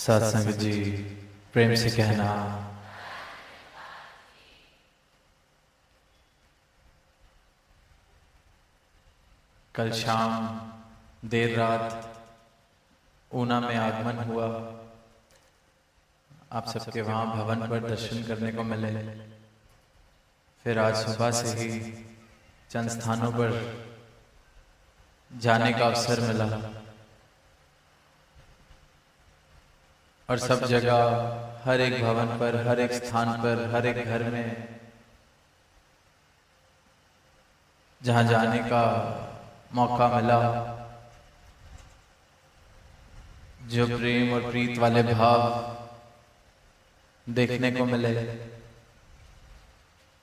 सत्संग जी प्रेम से कहना। कल शाम देर रात ऊना में आगमन हुआ। आप सबके वहाँ भवन पर दर्शन करने को मिले। फिर आज सुबह से ही चंद स्थानों पर जाने का अवसर मिला और सब जगह, हर एक भवन पर, हर एक स्थान पर, हर एक घर में जहाँ जाने का मौका मिला, जो प्रेम और प्रीत वाले भाव देखने को मिले,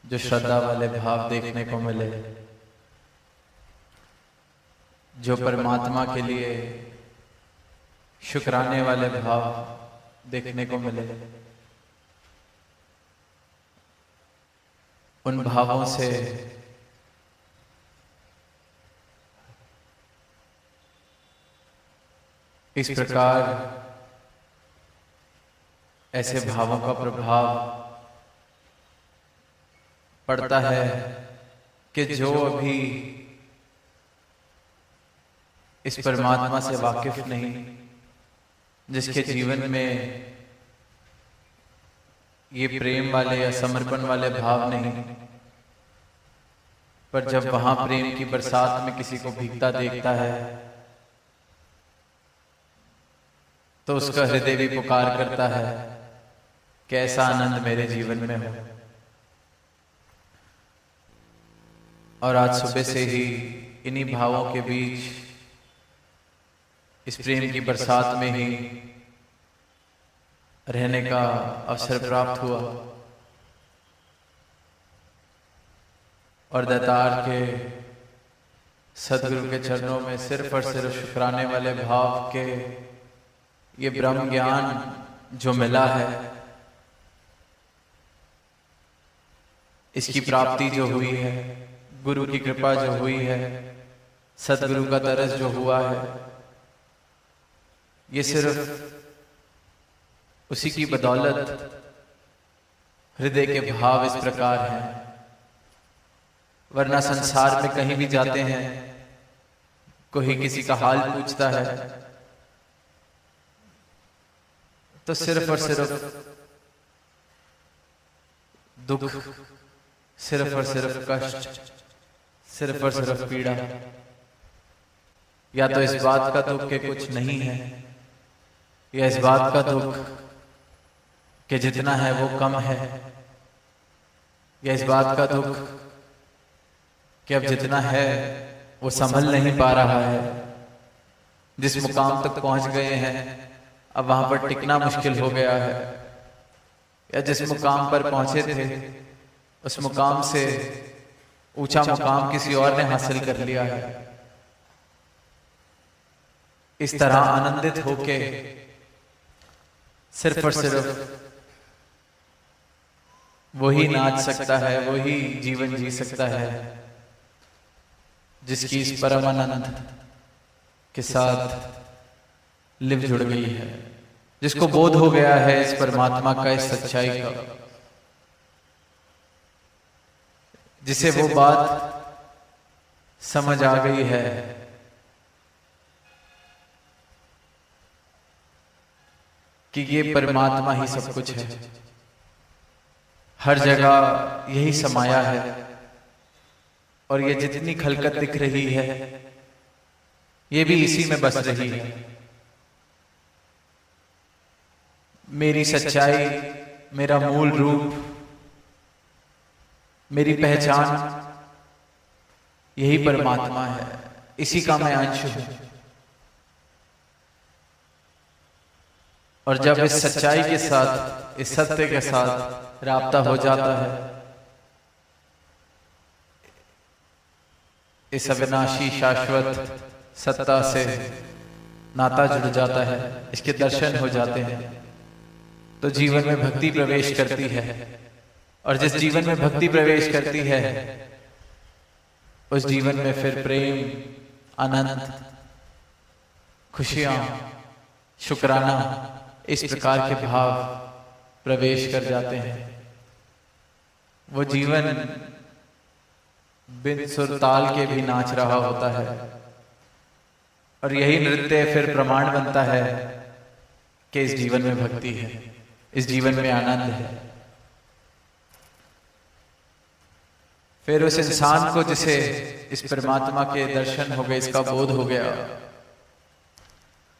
जो श्रद्धा वाले भाव देखने को मिले, जो परमात्मा के लिए शुक्राने वाले भाव देखने को मिले, उन भावों से इस प्रकार ऐसे भावों का प्रभाव पड़ता है कि जो अभी इस परमात्मा से वाकिफ नहीं, जिसके जीवन में ये प्रेम वाले या समर्पण वाले भाव नहीं, पर जब वहां प्रेम की बरसात में किसी को भीगता देखता है तो उसका हृदय भी पुकार करता है कि ऐसा आनंद मेरे जीवन में हो। और आज सुबह से ही इन्हीं भावों के बीच, इस प्रेम की बरसात में ही रहने का अवसर प्राप्त हुआ और दातार के सदगुरु के चरणों में सिर्फ और सिर्फ शुक्राने वाले भाव के ये ब्रह्म ज्ञान जो मिला है, इसकी प्राप्ति जो हुई है, गुरु की कृपा जो हुई है, सदगुरु का तरस जो हुआ है, ये सिर्फ उसी की बदौलत हृदय के भाव इस प्रकार हैं। वरना संसार में कहीं भी जाते हैं, कोई किसी का हाल पूछता है तो सिर्फ और सिर्फ दुख, सिर्फ और सिर्फ कष्ट, सिर्फ और सिर्फ पीड़ा, या तो इस बात का दुख के कुछ नहीं है, या इस बात का दुख कि जितना है वो कम है, या इस बात का दुख कि अब जितना है वो संभल नहीं पा रहा है। जिस मुकाम तक पहुंच गए हैं अब वहां पर टिकना मुश्किल हो गया है, या जिस मुकाम पर पहुंचे थे उस मुकाम से ऊंचा मुकाम किसी और ने हासिल कर लिया है। इस तरह आनंदित होके सिर्फ और सिर्फ वही नाच सकता है, वही जीवन जी सकता है जिसकी इस परम आनंद के साथ लिव जुड़ गई है, जिसको बोध हो गया है इस परमात्मा का, इस सच्चाई का, जिसे वो बात समझ आ गई है कि ये परमात्मा ही सब कुछ है, हर जगह यही समाया है, और ये जितनी खलकत दिख रही है ये भी इसी में बस रही है। मेरी सच्चाई, मेरा मूल रूप, मेरी पहचान यही परमात्मा है, इसी का मैं अंश हूं। और जब इस सच्चाई के साथ, इस सत्य के साथ राब्ता हो जाता है, इस अविनाशी शाश्वत सत्ता से नाता जुड़ जाता है, इसके दर्शन हो जाते हैं, तो जीवन में भक्ति प्रवेश करती है। और जिस जीवन में भक्ति प्रवेश करती है उस जीवन में फिर प्रेम, आनंद, खुशियां, शुक्राना इस प्रकार के भाव प्रवेश कर जाते हैं। वो जीवन बिन सुर ताल के भी नाच रहा होता है, और यही नृत्य फिर प्रमाण बनता है कि इस जीवन में भक्ति है, इस जीवन में आनंद है। फिर उस इंसान को जिसे इस परमात्मा के दर्शन हो गए, इसका बोध हो गया,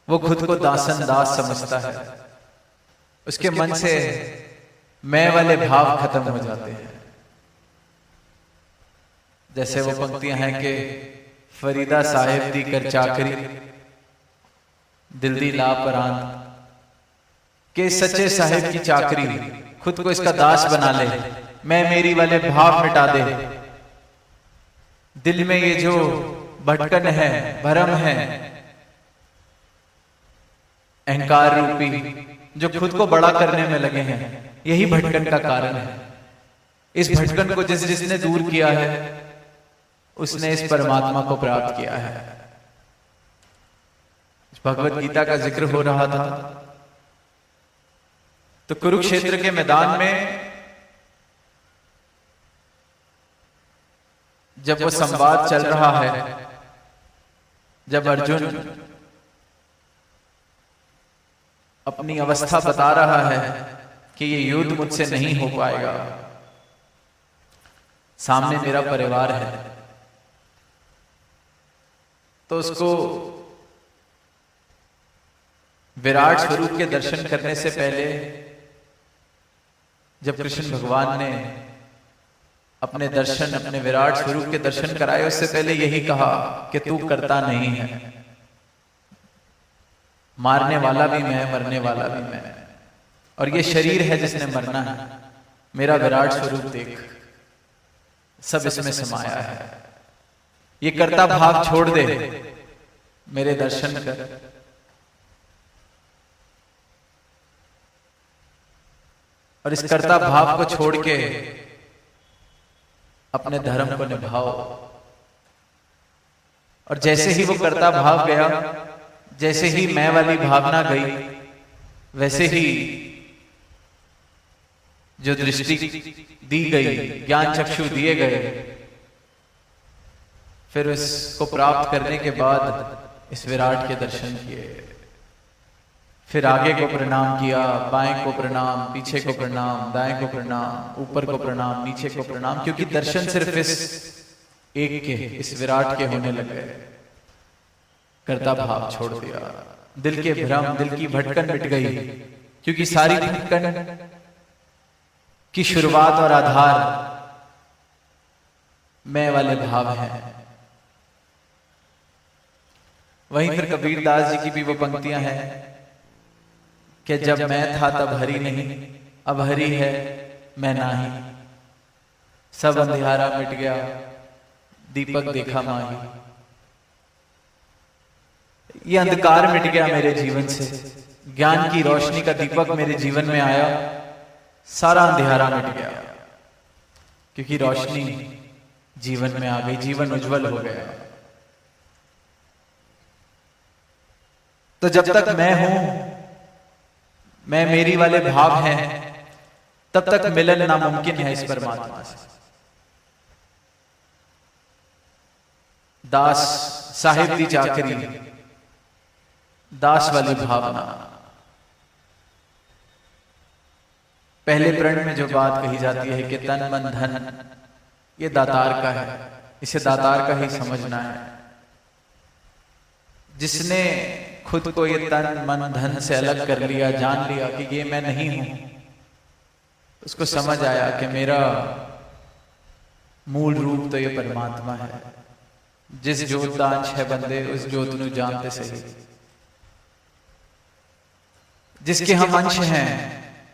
वो खुद को दासन दास समझता है। उसके मन से मैं वाले भाव खत्म हो जाते हैं। जैसे वो पंक्तियां हैं कि फरीदा साहिब दी कर चाकरी, दिल दी ला परान, के सच्चे साहिब की चाकरी, खुद को इसका दास बना ले, मैं मेरी वाले भाव मिटा दे। दिल में ये जो भटकन है, भरम है, अहंकार रूपी, जो खुद को बड़ा करने में लगे हैं, यही भटकन का कारण है। इस भटकन को जिसने दूर किया है, उसने इस परमात्मा को प्राप्त किया है। भगवत गीता का जिक्र हो रहा था, तो कुरुक्षेत्र के मैदान में जब वो संवाद चल रहा है, जब अर्जुन अपनी अवस्था बता रहा है कि ये युद्ध मुझसे नहीं हो पाएगा, सामने मेरा परिवार है, तो उसको विराट स्वरूप के दर्शन करने से पहले जब कृष्ण भगवान ने अपने दर्शन, अपने विराट स्वरूप के दर्शन कराए, उससे पहले यही कहा कि तू करता नहीं है, मारने वाला भी मैं, मरने वाला भी मैं, और ये शरीर है जिसने मरना है। मेरा विराट स्वरूप देख, सब इसमें समाया है। ये कर्ता भाव छोड़ दे, मेरे दर्शन कर। और इस कर्ता भाव को छोड़ के अपने धर्म को निभाओ। और जैसे ही वो कर्ता भाव गया, जैसे ही मैं वाली भावना गई, वैसे ही जो दृष्टि दी गई, ज्ञान चक्षु दिए गए, फिर इसको प्राप्त करने के बाद इस विराट के दर्शन किए, फिर आगे को प्रणाम किया, बाएं को प्रणाम, पीछे को प्रणाम, दाएं को प्रणाम, ऊपर को प्रणाम, नीचे को प्रणाम, क्योंकि दर्शन सिर्फ इस एक के, इस विराट के होने लग गए। कर्ता भाव छोड़ दिया, दिल के भ्रम, दिल की भटकन मिट गई, क्योंकि सारी भटकन की शुरुआत और आधार मैं वाले भाव हैं। वहीं फिर कबीरदास जी की भी वो पंक्तियां हैं कि जब मैं था तब हरि नहीं, अब हरि है मैं नाही, सब अंधियारा मिट गया, दीपक देखा माही। ये अंधकार मिट गया मेरे जीवन से, ज्ञान की रोशनी का दीपक मेरे जीवन में आया, सारा अंधियारा मिट गया, क्योंकि रोशनी जीवन में आ गई, जीवन उज्जवल हो गया। तो जब तक मैं हूं, मैं मेरी वाले भाव हैं, तब तक मिलन नामुमकिन है इस परमात्मा से। दास साहिब दी चाकरी, दास वाली भावना। पहले प्रण में जो बात कही जाती है कि तन मन धन ये दातार का है, इसे दातार का ही समझना है। जिसने खुद को ये तन मन धन से अलग कर लिया, जान लिया कि ये मैं नहीं हूं, उसको समझ आया कि मेरा मूल रूप तो ये परमात्मा है। जिस जोत दा अंश है बंदे, उस जोत नू जानते सही। जिसके हम अंश हैं,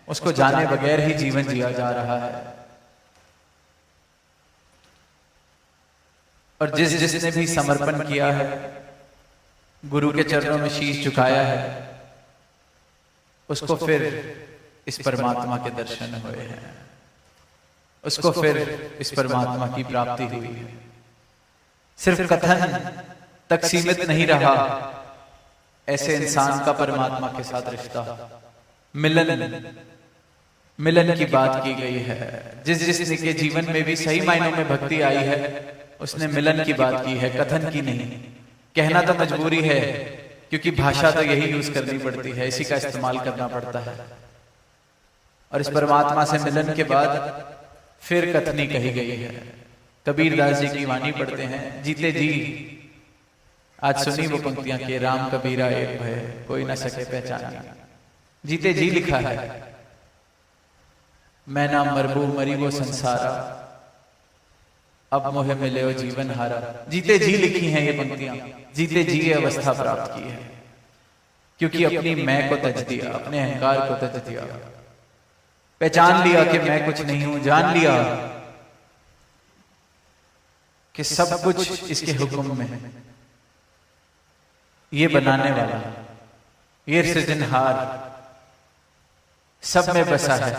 उसको जाने बगैर ही जीवन जिया जा रहा है। और जिसने भी समर्पण किया है, गुरु के चरणों में शीश झुकाया है, उसको फिर इस परमात्मा के दर्शन हुए हैं, उसको फिर इस परमात्मा की प्राप्ति हुई है। सिर्फ कथन तक सीमित नहीं रहा ऐसे इंसान का परमात्मा के साथ रिश्ता, मिलन की बात की गई है। जिसने के जीवन में भी सही मायनों में भक्ति आई है उसने मिलन की बात की है, कथन की नहीं। कहना तो मजबूरी है क्योंकि भाषा तो यही यूज करनी पड़ती है, इसी का इस्तेमाल करना पड़ता है। और इस परमात्मा से मिलन के बाद फिर कथनी कही गई है। कबीरदास जी की वाणी पढ़ते हैं, जीते जी आज सुनी वो पंक्तियां कि राम कबीरा एक भय कोई न सके पहचान। जीते जी लिखा है, मैं ना मरबू मरी वो संसारा अब मोहे मिले वो जीवन हारा। जीते जी लिखी हैं ये पंक्तियां, जीते जी ये अवस्था प्राप्त की है क्योंकि अपनी मैं को तज दिया, अपने अहंकार को तज दिया, पहचान लिया कि मैं कुछ नहीं हूं, जान लिया कि सब कुछ इसके हुक्म में है। ये बनाने वाला, ये सृजनहार सब में बसा है,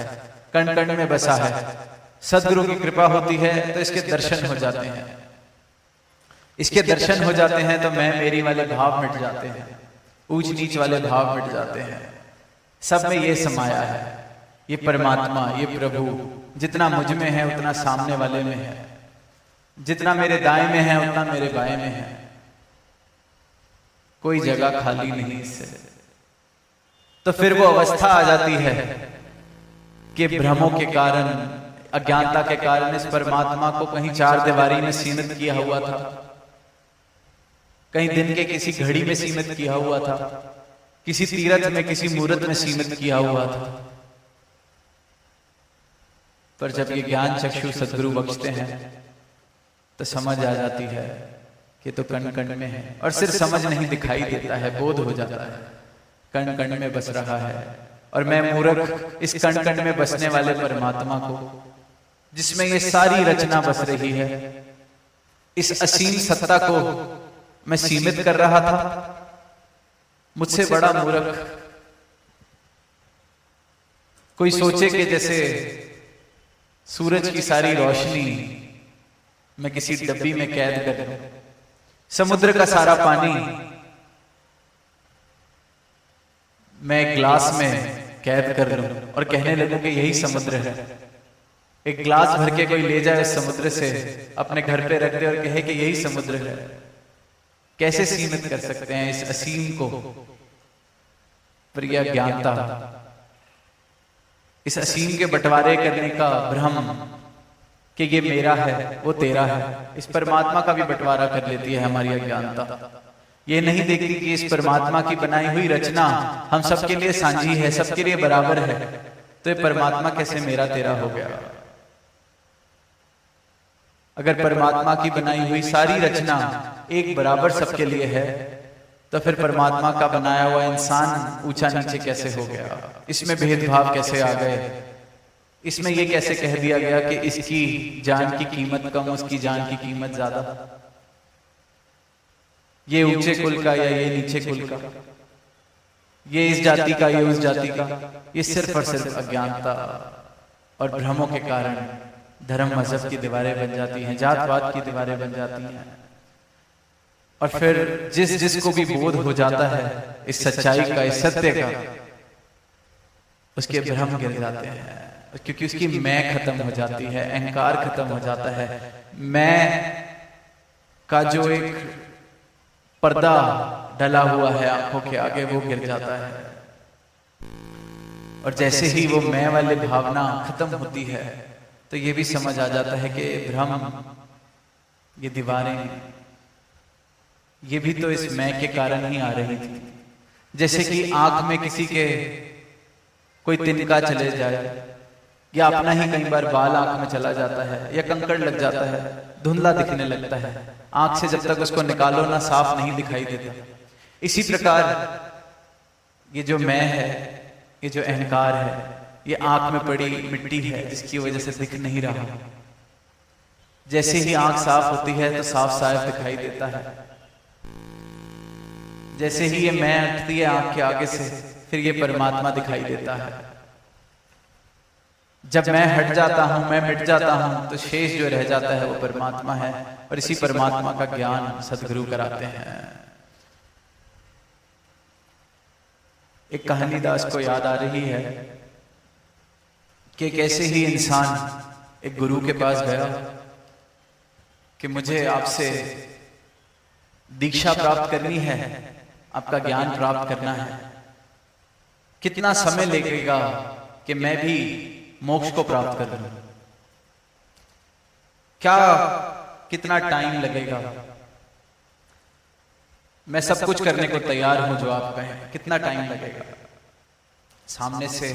कण कण में बसा है। सदगुरु की कृपा होती है तो इसके दर्शन हो जाते हैं, इसके दर्शन हो जाते हैं तो मैं मेरी वाले भाव मिट जाते हैं, ऊंच नीच वाले भाव मिट जाते हैं। सब में ये समाया है, ये परमात्मा, ये प्रभु जितना मुझ में है उतना सामने वाले में है, जितना मेरे दाएं में है उतना मेरे बाएं में है। कोई जगह खाली नहीं इससे। तो फिर वो अवस्था आ जाती है कि भ्रमों के कारण, अज्ञानता के कारण इस परमात्मा को कहीं चार दीवारी में सीमित किया हुआ था, कहीं दिन के किसी घड़ी में सीमित किया हुआ था, किसी तीर्थ में, किसी मूर्त में सीमित किया हुआ था। पर जब ये ज्ञान चक्षु सदगुरु बख्शते हैं तो समझ आ जाती है कि तो कण कण में है। और सिर्फ समझ नहीं दिखाई देता है, बोध हो जाता है कण कण में बस रहा है। और मैं मूर्ख इस कण कण में बसने वाले परमात्मा को, जिसमें ये सारी रचना बस रही है, इस असीम सत्ता को मैं सीमित कर रहा था। मुझसे बड़ा मूर्ख कोई सोचे कि जैसे सूरज की सारी रोशनी मैं किसी डब्बी में कैद कर दूं, समुद्र का सारा पानी मैं एक ग्लास में कैद कर लूं और कहने लगूं कि यही समुद्र है। एक ग्लास भर के कोई ले जाए समुद्र से, अपने घर पे रख दे और कहे कि यही समुद्र है। कैसे सीमित कर सकते हैं इस असीम को? प्रिय ज्ञानता, इस असीम के बंटवारे करने का भ्रम कि ये मेरा है वो तेरा है, इस परमात्मा का भी बंटवारा कर लेती है हमारी अज्ञानता। ये नहीं देखती कि इस परमात्मा की बनाई हुई रचना हम सबके लिए साझी है, सबके लिए बराबर है। तो ये परमात्मा कैसे मेरा तेरा हो गया? अगर परमात्मा की बनाई हुई सारी रचना एक बराबर सबके लिए है तो फिर परमात्मा का बनाया हुआ इंसान ऊंचा नीचे कैसे हो गया? इसमें भेदभाव कैसे आ गए? इसमें यह कैसे कह दिया गया कि इसकी जान की कीमत कम, उसकी जान की कीमत ज्यादा, ये ऊंचे कुल का या ये नीचे कुल का, ये इस जाति का ये उस जाति का? ये सिर्फ और सिर्फ अज्ञानता और भ्रमों के कारण धर्म मजहब की दीवारें बन जाती हैं, जातवाद की दीवारें बन जाती हैं। और फिर जिसको भी बोध हो जाता है इस सच्चाई का, इस सत्य का, उसके भ्रम गिर जाते हैं, क्योंकि उसकी मैं खत्म हो जाती है, अहंकार खत्म हो जाता है। मैं का जो एक पर्दा डला हुआ है आंखों के आगे वो गिर जाता है। और जैसे ही वो मैं वाली भावना खत्म होती है तो ये भी समझ आ जाता है कि भ्रम, ये दीवारें, ये भी तो इस मैं के कारण ही आ रही थी। जैसे कि आंख में किसी के कोई तिनका चले जाए, या अपना ही कई बार बाल आंख में चला जाता है, या कंकड़ लग जाता है, धुंधला दिखने लगता है। आंख से जब तक उसको निकालो ना साफ नहीं दिखाई देता। इसी प्रकार ये जो मैं है, ये जो अहंकार है, ये आंख में पड़ी मिट्टी है जिसकी वजह से दिख नहीं रहा। जैसे ही आंख साफ होती है तो साफ साफ दिखाई देता है। जैसे ही ये मैं हटती है आंख के आगे से, फिर ये परमात्मा दिखाई देता है। जब मैं हट जाता हूं, मैं मिट जाता हूं, तो शेष जो रह जाता है वो परमात्मा है। और इसी परमात्मा का ज्ञान सदगुरु कराते हैं। एक कहानी दास को याद आ रही है कि कैसे ही इंसान एक गुरु के पास गया कि मुझे आपसे दीक्षा प्राप्त करनी है, आपका ज्ञान प्राप्त करना है, कितना समय लगेगा कि मैं भी मोक्ष को प्राप्त कर लूं, क्या कितना टाइम लगेगा, मैं सब कुछ करने को तैयार हूं जो आप कहें, कितना टाइम लगेगा। सामने से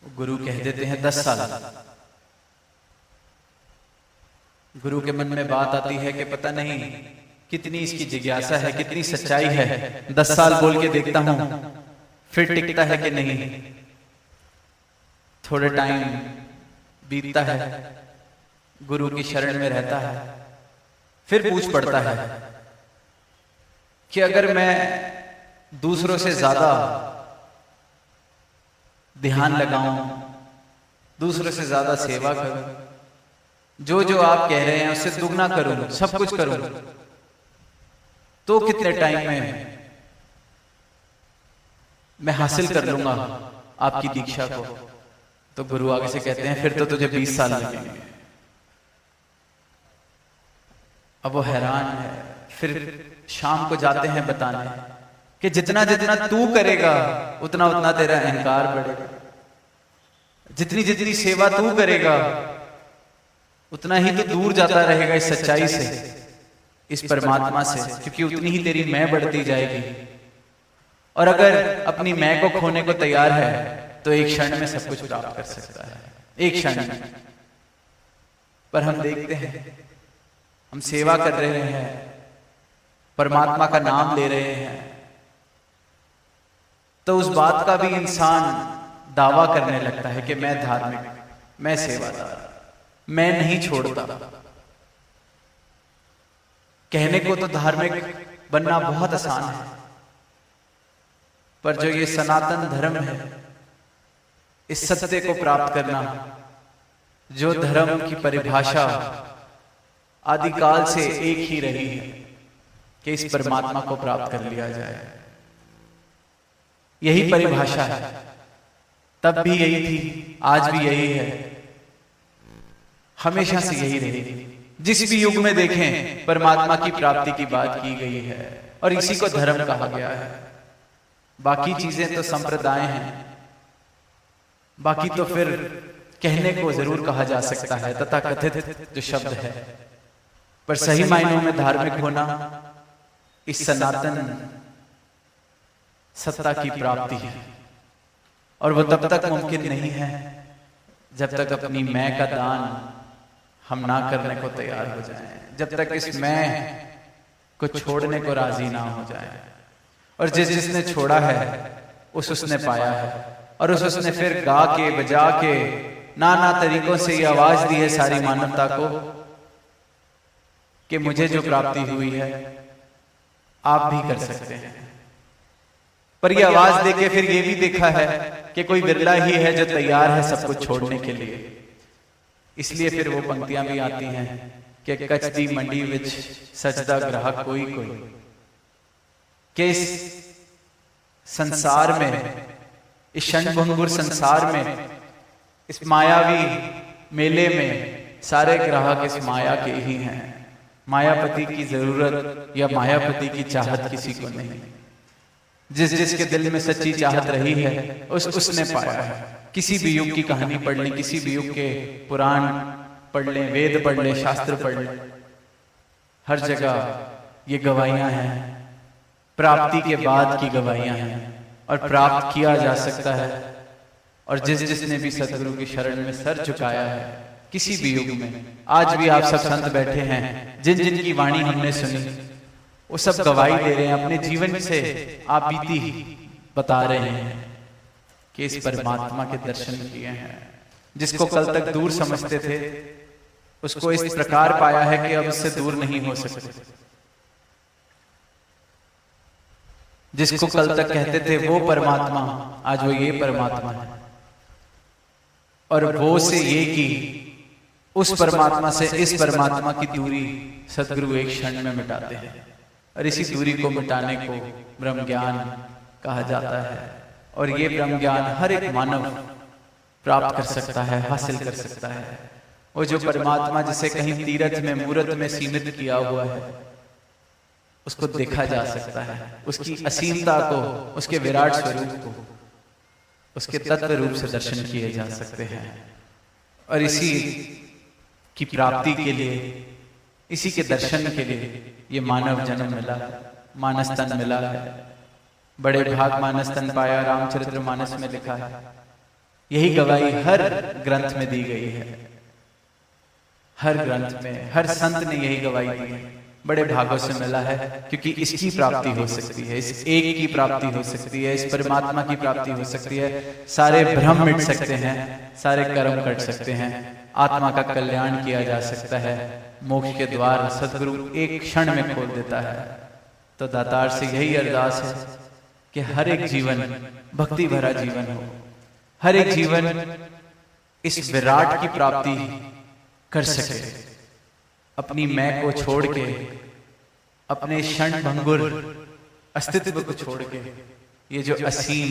गुरु कह देते हैं 10 साल। गुरु के मन में बात आती है कि पता नहीं कितनी इसकी जिज्ञासा है, कितनी सच्चाई है, 10 साल बोल के देखता हूं फिर टिकता है कि नहीं। थोड़े टाइम बीतता है, गुरु की शरण में रहता है, फिर पूछ पड़ता है कि अगर मैं दूसरों से ज्यादा ध्यान लगाऊं, दूसरों से ज्यादा सेवा करूं, जो जो आप कह रहे हैं उससे दुगना करूं, सब कुछ करूं, तो कितने टाइम में मैं हासिल कर लूंगा आपकी दीक्षा को। तो गुरु आगे से कहते हैं फिर तो तुझे 20 साल लगेंगे। अब वो हैरान है। फिर शाम को जाते हैं बताने कि जितना जितना तू करेगा उतना उतना तेरा अहंकार बढ़ेगा, जितनी जितनी सेवा तू करेगा उतना ही तो दूर जाता रहेगा इस सच्चाई से, इस परमात्मा से, क्योंकि उतनी ही तेरी मैं बढ़ती जाएगी। और अगर अपनी मैं को खोने को तैयार है तो एक क्षण में सब कुछ प्राप्त कर सकता है, एक क्षण में। पर हम देखते हैं, हम सेवा कर रहे हैं, परमात्मा का नाम ले रहे हैं, तो उस बात का भी इंसान दावा करने लगता है कि मैं धार्मिक, मैं सेवादार, मैं नहीं छोड़ता। कहने को तो धार्मिक बनना बहुत आसान है, पर जो ये सनातन धर्म है, इस सत्य को प्राप्त करना, जो धर्म की परिभाषा आदिकाल से एक ही रही है कि इस परमात्मा को प्राप्त कर लिया जाए, यही परिभाषा है। तब भी यही थी, आज भी यही है, हमेशा से यही रहेगी। जिस भी युग में देखें परमात्मा की प्राप्ति की बात की गई है और इसी को धर्म कहा गया है। बाकी चीजें तो संप्रदाय हैं, बाकी तो फिर कहने को जरूर कहा जा सकता है, तथा कथित जो शब्द है, पर सही मायनों में धार्मिक होना इस सनातन सत्ता की प्राप्ति है। और वो तब तक मुमकिन नहीं है जब तक अपनी मैं का दान हम ना करने को तैयार हो जाएं, जब तक इस मैं को छोड़ने को राजी ना हो जाए। और जिसने छोड़ा है उसने पाया है, और उसने फिर गा के बजा के नाना तरीकों से ये आवाज दी है सारी मानवता को कि मुझे जो प्राप्ति हुई है आप भी कर सकते हैं। पर ये आवाज देके फिर ये भी देखा है कि कोई बिरला ही है जो तैयार है सब कुछ छोड़ने के लिए। इसलिए फिर वो पंक्तियां भी आती हैं कि कच दी मंडी विच सजदा ग्राहक कोई कोई, कि इस संसार में, इस क्षणभंगुर संसार में, इस मायावी मेले में सारे ग्राहक इस माया के ही हैं। मायापति की जरूरत या मायापति की चाहत किसी को नहीं। जिसके दिल में सच्ची चाहत रही है उसने पाया है। किसी भी युग की कहानी पढ़ लें, किसी भी युग के पुराण पढ़ लें, वेद पढ़ लें, शास्त्र पढ़ लें, हर जगह ये गवाहियां हैं, प्राप्ति के बाद की गवाहियां हैं, और प्राप्त किया जा सकता है। और जिसने भी सदगुरु की शरण में सर झुकाया है किसी भी युग में, आज भी आप सब संत बैठे हैं, जिन जिन की वाणी हमने सुनी वो सब गवाही दे रहे हैं, अपने जीवन से आप बीती बता रहे हैं कि इस परमात्मा के दर्शन किए हैं। जिसको कल तक दूर समझते थे उसको इस प्रकार पाया है कि अब उससे दूर नहीं हो सकते। जिसको कल तक कहते थे वो परमात्मा, आज वो ये परमात्मा है। और वो से ये की उस परमात्मा से इस परमात्मा की दूरी सदगुरु एक क्षण में मिटाते हैं। और इसी दूरी को मिटाने को ब्रह्म ज्ञान कहा जाता है। और ये ब्रह्म ज्ञान हर एक मानव प्राप्त कर सकता है, हासिल कर सकता है। वो जो परमात्मा जिसे कहीं तीरथ में मूर्त में सीमित किया हुआ है, उसको देखा जा सकता है, उसकी असीमता को, उसके विराट स्वरूप को, उसके तत्व रूप से दर्शन किए जा सकते हैं। और इसी की प्राप्ति के लिए, इसी के दर्शन के लिए ये मानव जन्म मिला, मानस तन मिला है। बड़े भाग मानस तन पाया, रामचरित्र मानस में लिखा है। यही गवाही हर ग्रंथ में दी गई है, हर ग्रंथ में, हर संत ने यही गवाही दी है। बड़े भागों से मिला है, क्योंकि इसकी प्राप्ति हो सकती है, इस एक की प्राप्ति हो सकती है, इस परमात्मा की प्राप्ति हो सकती है। सारे भ्रम मिट सकते हैं, सारे कर्म कट सकते हैं, आत्मा का कल्याण किया जा सकता है। मोक्ष के द्वार सदगुरु एक क्षण में खोल देता है। तो दातार से यही अरदास है कि हर एक जीवन भक्ति भरा जीवन हो, हर एक जीवन इस विराट की प्राप्ति कर सके। अपनी मैं को छोड़ के, अपने क्षण भंगुर अस्तित्व को छोड़ के, ये जो असीम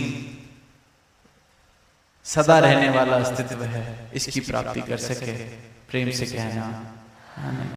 सदा रहने वाला अस्तित्व है, इसकी प्राप्ति कर सके। प्रेम से कहना आमीन।